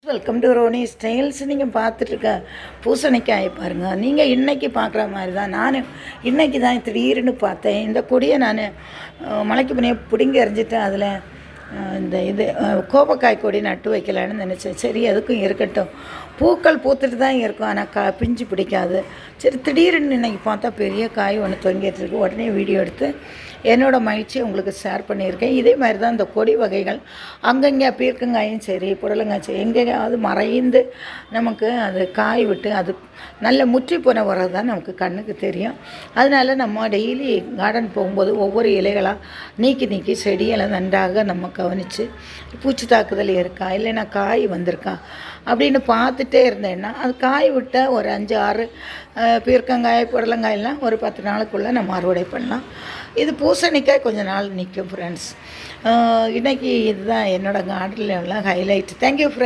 Welcome to Ronnie styles. நீங்கள் பார்த்துட்ருக்க பூசணிக்காய் பாருங்கள். நீங்கள் இன்றைக்கி பார்க்குற மாதிரி தான் நானும் இன்றைக்கி தான் திடீர்னு பார்த்தேன். இந்த கொடியை நான் மலைக்கு முன்னே பிடுங்கி எறிஞ்சிட்டேன். அதில் இந்த கோவக்காய் கொடி நட்டு வைக்கலான்னு நினச்சேன். சரி, அதுக்கும் இருக்கட்டும். பூக்கள் பூத்துட்டு தான் இருக்கும், ஆனால் பிஞ்சு பிடிக்காது. சரி, திடீர்னு இன்றைக்கி பார்த்தா பெரிய காய் ஒன்று தொங்கிட்டுருக்கு. உடனே வீடியோ எடுத்து என்னோடய மகிழ்ச்சியை உங்களுக்கு ஷேர் பண்ணியிருக்கேன். இதே மாதிரி தான் இந்த கொடி வகைகள் அங்கங்கே பீர்க்கங்காயும் சரி, புடலங்காய் சரி, எங்கேயாவது மறைந்து நமக்கு அது காய் விட்டு அது நல்ல முற்றி போன வர்றது தான் நமக்கு கண்ணுக்கு தெரியும். அதனால் நம்ம டெய்லி கார்டன் போகும்போது ஒவ்வொரு இலைகளாக நீக்கி செடிகளை நன்றாக நம்ம கவனித்து பூச்சி தாக்குதல் இருக்கா, இல்லைன்னா காய் வந்திருக்கா அப்படின்னு பார்த்துட்டே இருந்தேன்னா அது காய் விட்ட ஒரு 5-6 பீர்க்கங்காய் புடலங்காயெல்லாம் ஒரு 10 நாளுக்குள்ளே நம்ம அறுவடை பண்ணலாம். இது பூசணிக்காய் கொஞ்சம் நாள் நிற்கும் ஃப்ரெண்ட்ஸ். இன்றைக்கி இதுதான் என்னோடய கார்டனில் உள்ள ஹைலைட். Thank you friends.